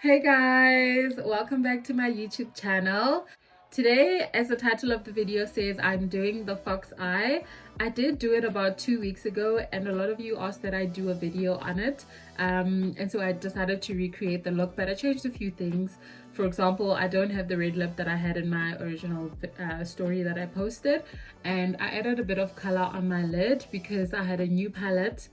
Hey guys, welcome back to my YouTube channel. Today, as the title of the video says, I'm doing the fox eye. I did do it about 2 weeks ago and a lot of you asked that I do a video on it, and so I decided to recreate the look, but I changed a few things. For example, I don't have the red lip that I had in my original story that I posted, and I added a bit of color on my lid because I had a new palette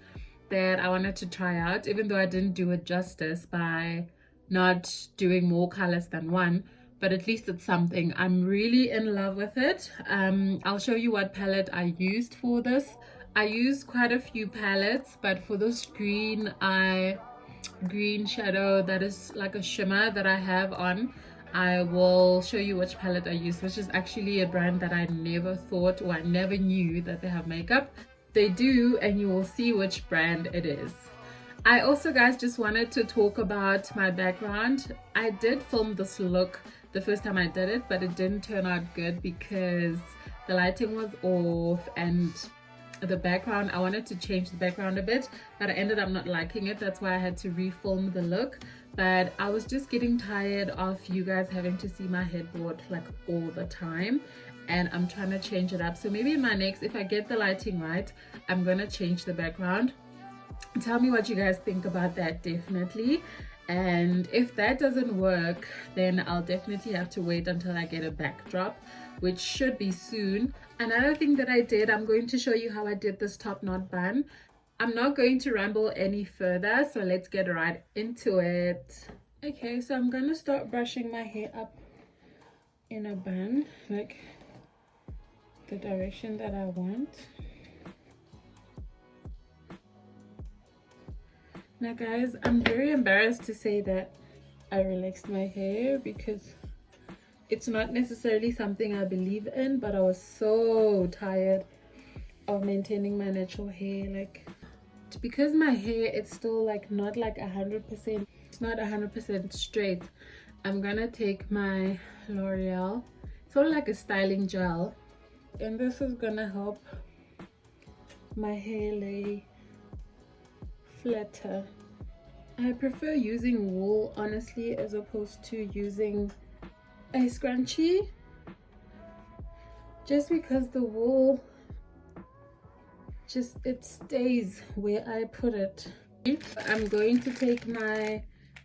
that I wanted to try out, even though I didn't do it justice by not doing more colors than one, but at least it's something. I'm really in love with it. I'll show you what palette I used for this. I used quite a few palettes, but for this green shadow that is like a shimmer that I have on, I will show you which palette I use, which is actually a brand that I never thought, or I never knew that they have makeup. They do, and you will see which brand it is. I also, guys, just wanted to talk about my background. I did film this look the first time I did it, but it didn't turn out good because the lighting was off and the background, I wanted to change the background a bit, but I ended up not liking it. That's why I had to refilm the look. But I was just getting tired of you guys having to see my headboard like all the time, and I'm trying to change it up. So maybe in my next, if I get the lighting right, I'm gonna change the background. Tell me what you guys think about that, definitely. And if that doesn't work, then I'll definitely have to wait until I get a backdrop, which should be soon. Another thing that I did, I'm going to show you how I did this top knot bun. I'm not going to ramble any further, so let's get right into it. Okay, so I'm gonna start brushing my hair up in a bun, like the direction that I want. Now guys, I'm very embarrassed to say that I relaxed my hair because it's not necessarily something I believe in, but I was so tired of maintaining my natural hair. Like, because my hair, it's still like not like 100%, it's not 100% straight, I'm gonna take my L'Oreal, sort of like a styling gel, and this is gonna help my hair lay flatter. I prefer using wool, honestly, as opposed to using a scrunchie, just because the wool just, it stays where I put it. I'm going to take my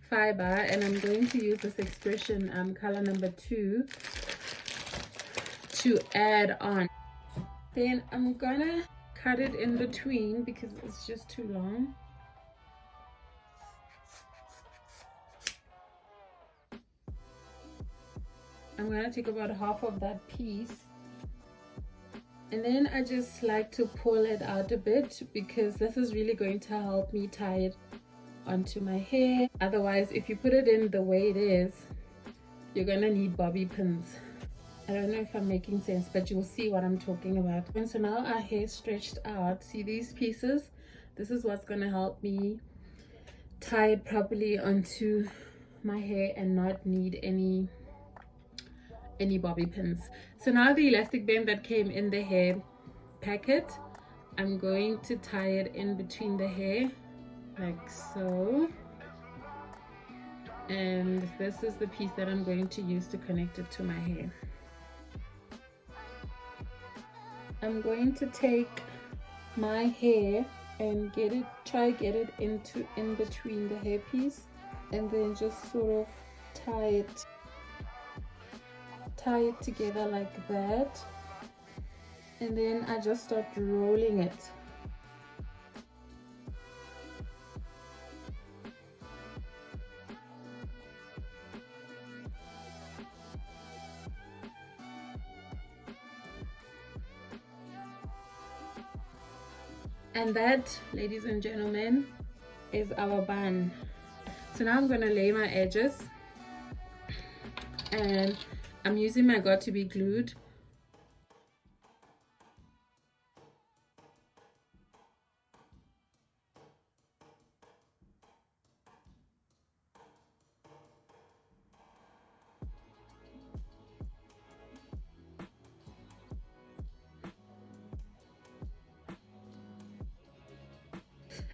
fiber and I'm going to use this expression color number 2 to add on. Then I'm gonna cut it in between because it's just too long. I'm gonna take about half of that piece, and then I just like to pull it out a bit because this is really going to help me tie it onto my hair. Otherwise, if you put it in the way it is, you're gonna need bobby pins. I don't know if I'm making sense, but you'll see what I'm talking about. And so now our hair stretched out. See these pieces? This is what's gonna help me tie it properly onto my hair and not need any bobby pins. So now the elastic band that came in the hair packet, I'm going to tie it in between the hair like so, and this is the piece that I'm going to use to connect it to my hair. I'm going to take my hair and try get it in between the hairpiece, and then just sort of tie it together like that, and then I just start rolling it. And that, ladies and gentlemen, is our bun. So now I'm gonna lay my edges, and I'm using my got to be glued.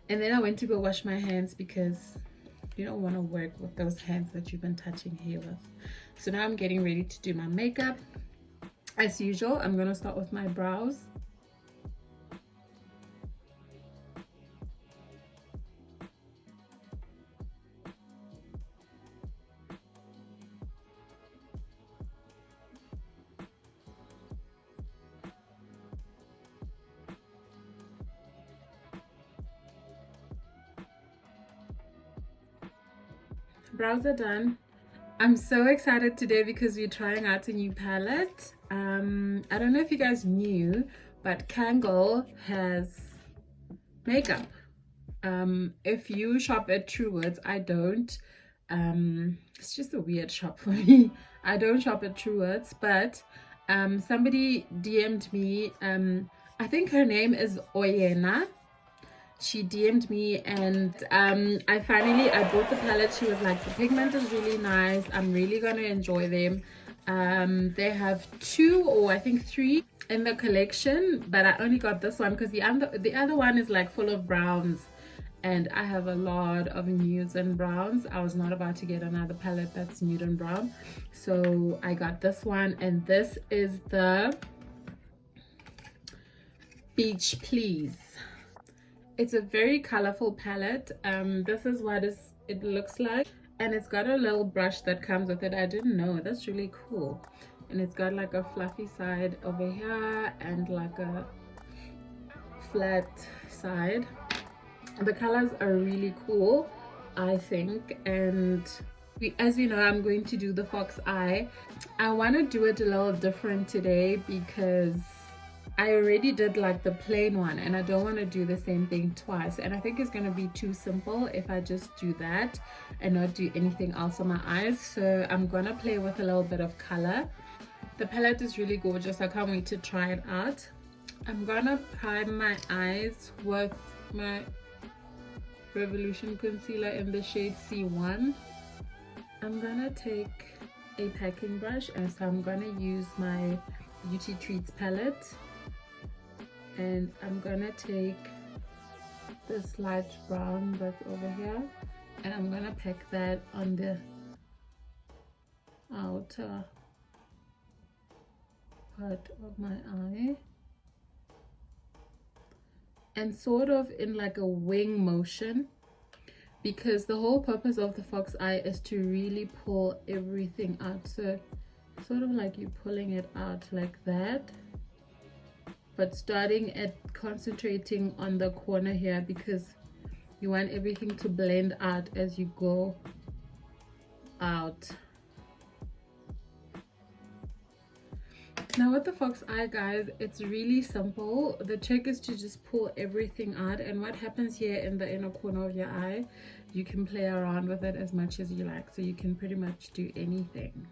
And then I went to go wash my hands because You don't want to work with those hands that you've been touching hair with. So now I'm getting ready to do my makeup. As usual, I'm going to start with my brows. Brows are done. I'm so excited today because we're trying out a new palette. I don't know if you guys knew, but Kangol has makeup. If you shop at Truworths, I don't. It's just a weird shop for me. I don't shop at Truworths, but somebody DM'd me. I think her name is Oyena. She DM'd me, and I bought the palette. She was like, the pigment is really nice, I'm really gonna enjoy them. They have 2 or I think 3 in the collection, but I only got this one because the other one is like full of browns, and I have a lot of nudes and browns. I was not about to get another palette that's nude and brown, so I got this one, and this is the Beach Please. It's a very colorful palette. This is what it looks like, and it's got a little brush that comes with it. I didn't know. That's really cool. And it's got like a fluffy side over here and like a flat side. The colors are really cool, I think. And as you know, I'm going to do the fox eye. I want to do it a little different today because I already did like the plain one, and I don't want to do the same thing twice, and I think it's going to be too simple if I just do that and not do anything else on my eyes. So I'm going to play with a little bit of color. The palette is really gorgeous. I can't wait to try it out. I'm going to prime my eyes with my Revolution concealer in the shade C1. I'm going to take a packing brush, and so I'm going to use my Beauty Treats palette. And I'm gonna take this light brown that's over here, and I'm gonna pack that on the outer part of my eye, and sort of in like a wing motion, because the whole purpose of the fox eye is to really pull everything out. So sort of like you're pulling it out like that, but starting at concentrating on the corner here, because you want everything to blend out as you go out. Now with the fox eye, guys, it's really simple. The trick is to just pull everything out, and what happens here in the inner corner of your eye, you can play around with it as much as you like, so you can pretty much do anything.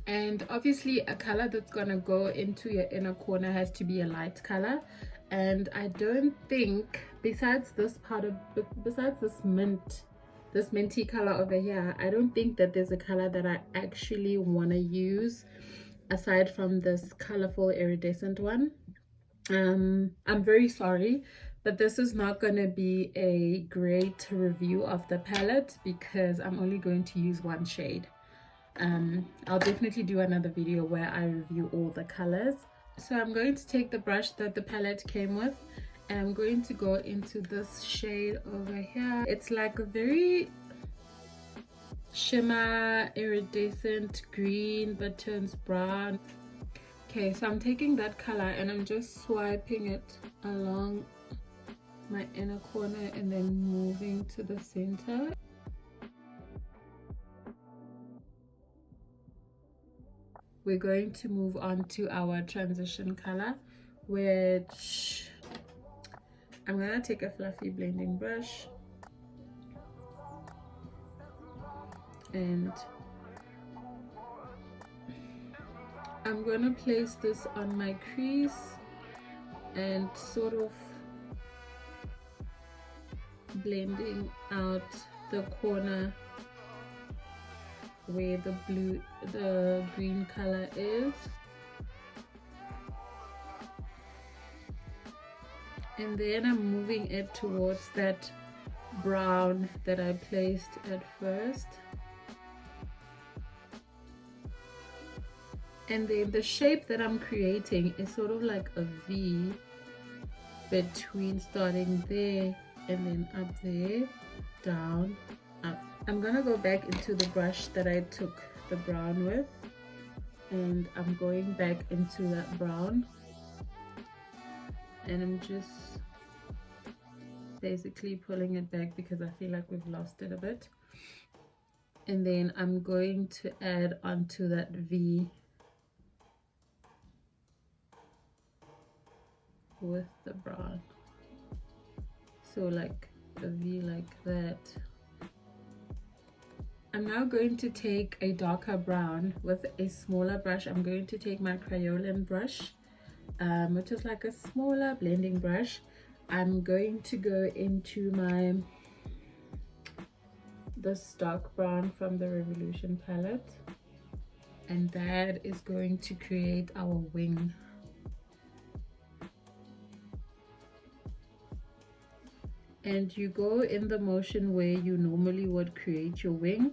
And obviously a color that's gonna go into your inner corner has to be a light color, and I don't think, besides this minty color over here, I don't think that there's a color that I actually want to use aside from this colorful iridescent one. I'm very sorry, but this is not going to be a great review of the palette because I'm only going to use one shade. I'll definitely do another video where I review all the colors. So I'm going to take the brush that the palette came with, and I'm going to go into this shade over here. It's like a very shimmer iridescent green but turns brown. Okay, so I'm taking that color and I'm just swiping it along my inner corner and then moving to the center. We're going to move on to our transition color, which I'm gonna take a fluffy blending brush and I'm gonna place this on my crease and sort of blending out the corner where the green color is, and then I'm moving it towards that brown that I placed at first. And then the shape that I'm creating is sort of like a V between starting there and then up there, down, up. I'm gonna go back into the brush that I took the brown with, and I'm going back into that brown, and I'm just basically pulling it back because I feel like we've lost it a bit. And then I'm going to add onto that V with the brown, so like a V like that. I'm now going to take a darker brown with a smaller brush. I'm going to take my Crayolan brush, which is like a smaller blending brush. I'm going to go into this dark brown from the Revolution palette, and that is going to create our wing. And you go in the motion where you normally would create your wing,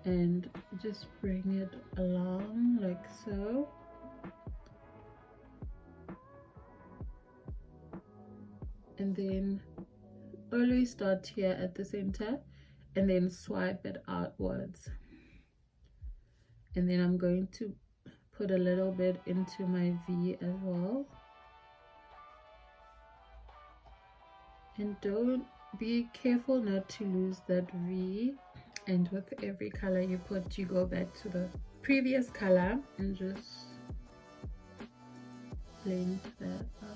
and just bring it along like so. And then always start here at the center and then swipe it outwards. And then I'm going to put a little bit into my V as well. And don't be careful not to lose that V. And with every color you put, you go back to the previous color and just blend that out.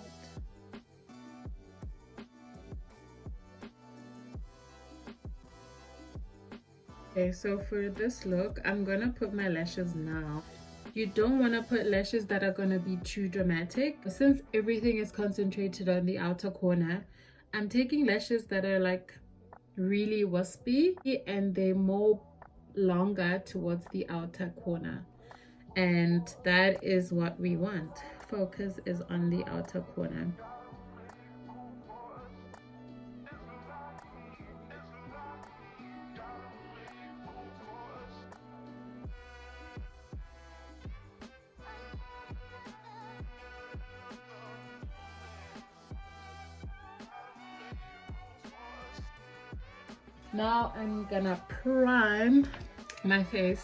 Okay, so for this look, I'm gonna put my lashes now. You don't want to put lashes that are going to be too dramatic. Since everything is concentrated on the outer corner, I'm taking lashes that are like really wispy and they're more longer towards the outer corner, and that is what we want. Focus is on the outer corner. Now I'm gonna prime my face,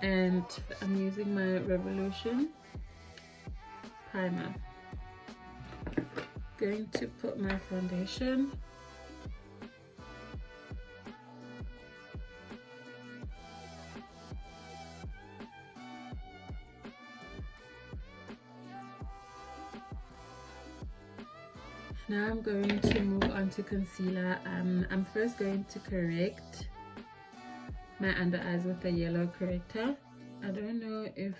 and I'm using my Revolution primer. Going to put my foundation. Now I'm going to move on to concealer. I'm first going to correct my under eyes with a yellow corrector. I don't know if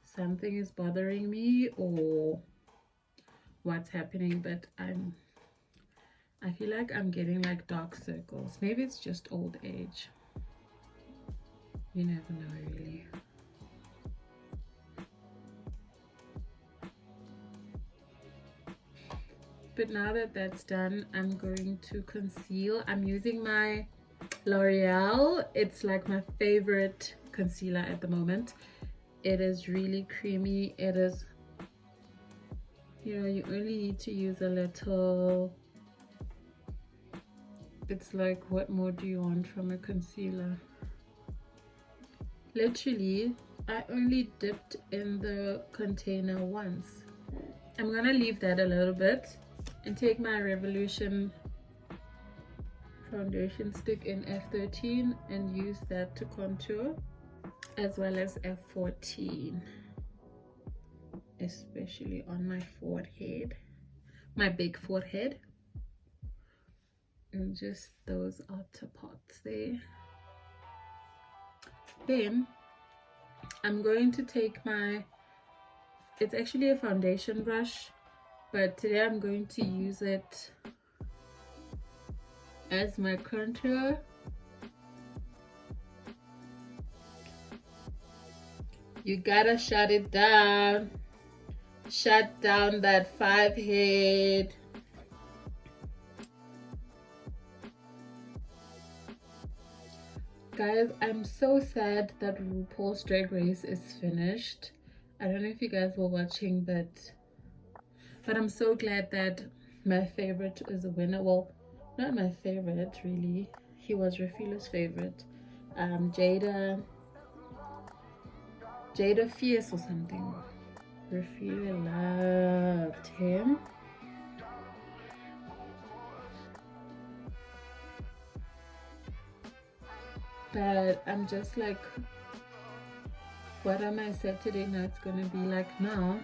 something is bothering me or what's happening, but I feel like I'm getting like dark circles. Maybe it's just old age. You never know, really. But now that that's done, I'm going to conceal. I'm using my L'Oreal. It's like my favorite concealer at the moment. It is really creamy. It is, you know, you only need to use a little. It's like, what more do you want from a concealer? Literally, I only dipped in the container once. I'm gonna leave that a little bit and take my Revolution foundation stick in F13 and use that to contour, as well as F14, especially on my forehead, my big forehead, and just those outer parts there. Then I'm going to take my, it's actually a foundation brush, but today I'm going to use it as my contour. You gotta shut it down. Shut down that 5 head. Guys, I'm so sad that RuPaul's Drag Race is finished. I don't know if you guys were watching, but I'm so glad that my favorite is a winner. Well, not my favorite really. He was Rafila's favorite. Jada Fierce or something. Rafila loved him. But I'm just like, what are my Saturday nights gonna be like now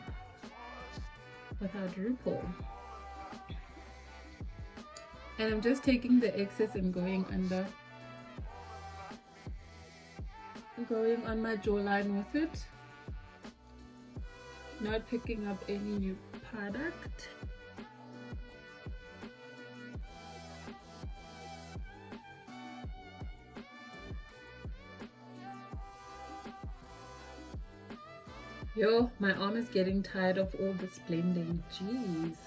without RuPaul? And I'm just taking the excess and going on my jawline with it, not picking up any new product. Yo, my arm is getting tired of all this blending. Jeez.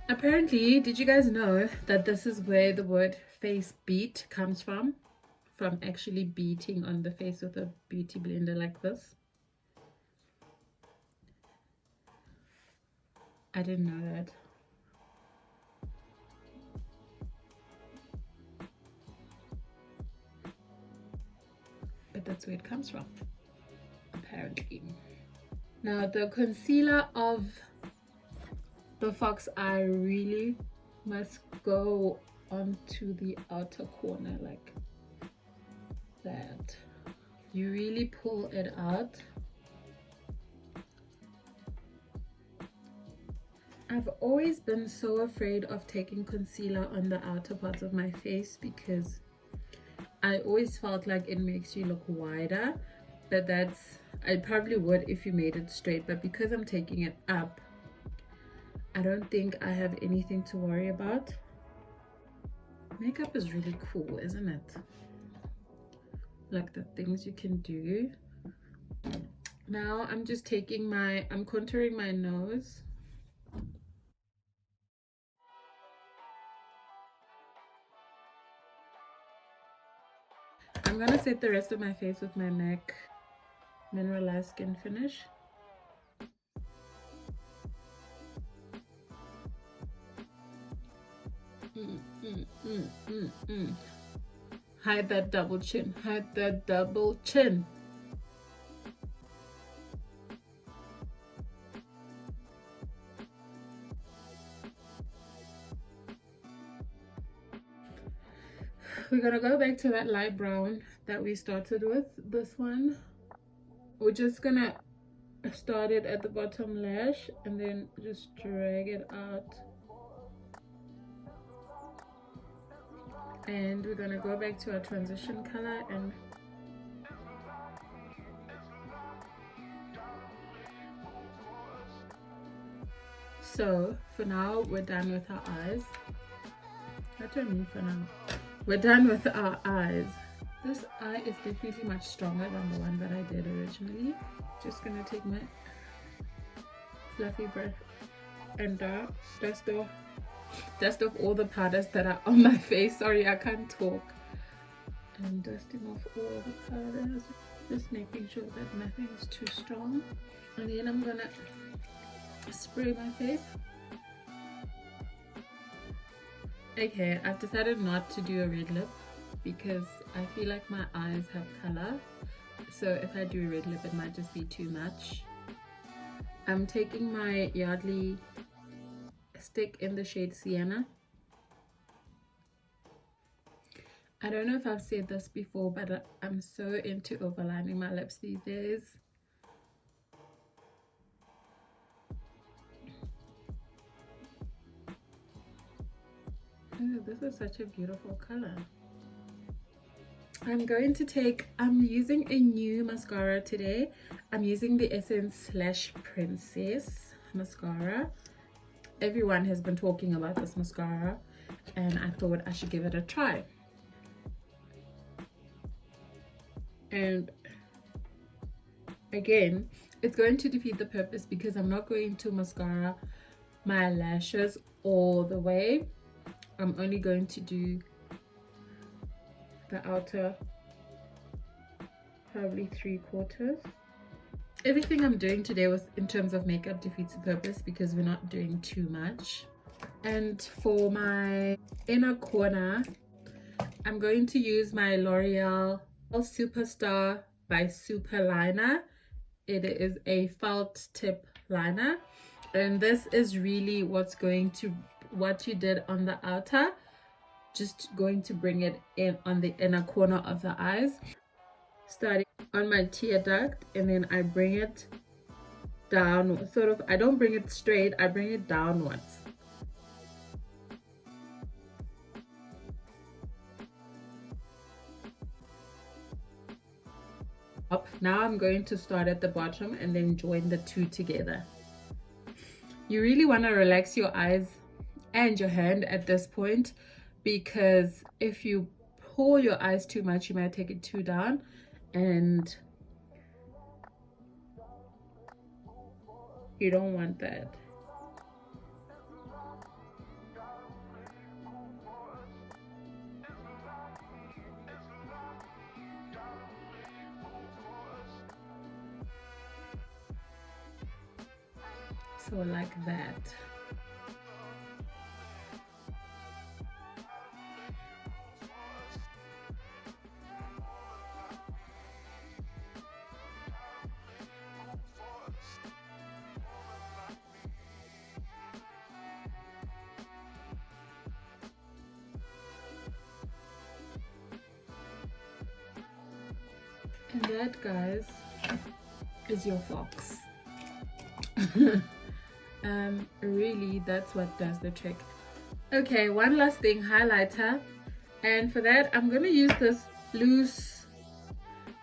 Apparently, did you guys know that this is where the word face beat comes from? From actually beating on the face with a beauty blender like this. I didn't know that. But that's where it comes from, apparently. Now the concealer of the Fox Eye really must go onto the outer corner like that. You really pull it out. I've always been so afraid of taking concealer on the outer parts of my face because I always felt like it makes you look wider, but I probably would if you made it straight, but because I'm taking it up, I don't think I have anything to worry about. Makeup is really cool, isn't it? Like the things you can do. Now I'm just taking I'm contouring my nose. I'm gonna set the rest of my face with my MAC Mineralized Skin Finish. Hide that double chin. Hide that double chin. We're gonna go back to that light brown that we started with. This one, we're just gonna start it at the bottom lash and then just drag it out. And we're gonna go back to our transition color and so for now we're done with our eyes. What do I mean for now? We're done with our eyes. This eye is definitely much stronger than the one that I did originally. Just gonna take my fluffy brush and dust off all the powders that are on my face. Sorry, I can't talk. And dusting off all the powders, just making sure that nothing is too strong. And then I'm gonna spray my face. Okay, I've decided not to do a red lip because I feel like my eyes have color. So if I do a red lip, it might just be too much. I'm taking my Yardley stick in the shade Sienna. I don't know if I've said this before, but I'm so into overlining my lips these days. Oh, this is such a beautiful color. I'm using a new mascara today. I'm using the Essence Princess mascara. Everyone has been talking about this mascara and I thought I should give it a try. And again, it's going to defeat the purpose because I'm not going to mascara my lashes all the way. I'm only going to do the outer, probably 3/4. Everything I'm doing today with in terms of makeup defeats the purpose because we're not doing too much. And for my inner corner, I'm going to use my L'Oreal Superstar by Super Liner. It is a felt tip liner, and this is really what you did on the outer, just going to bring it in on the inner corner of the eyes, starting on my tear duct, and then I bring it down, sort of, I don't bring it straight, I bring it downwards. Now I'm going to start at the bottom and then join the two together. You really want to relax your eyes and your hand at this point, because if you pull your eyes too much, you might take it too down, and you don't want that. So like that. And that, guys, is your fox. Really, that's what does the trick. Okay, one last thing, highlighter, and for that I'm going to use this loose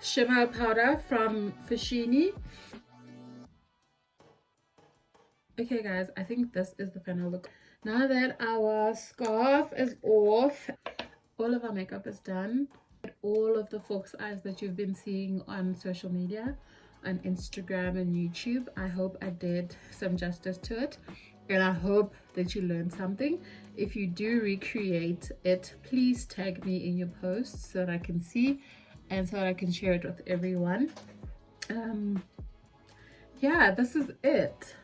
shimmer powder from Foschini. Okay guys, I think this is the final look. Now that our scarf is off, all of our makeup is done, all of the fox eyes that you've been seeing on social media, on Instagram and YouTube, I hope I did some justice to it, and I hope that you learned something. If you do recreate it, please tag me in your posts so that I can see and so that I can share it with everyone. Yeah, this is it.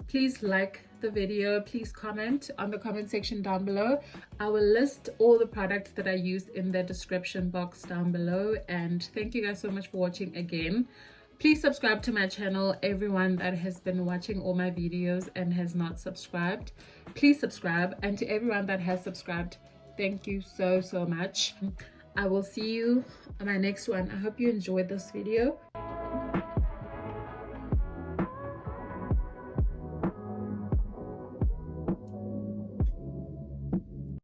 Please like the video, please comment on the comment section down below. I will list all the products that I used in the description box down below, and thank you guys so much for watching again. Please subscribe to my channel. Everyone that has been watching all my videos and has not subscribed, please subscribe. And to everyone that has subscribed, thank you so much. I will see you on my next one. I hope you enjoyed this video.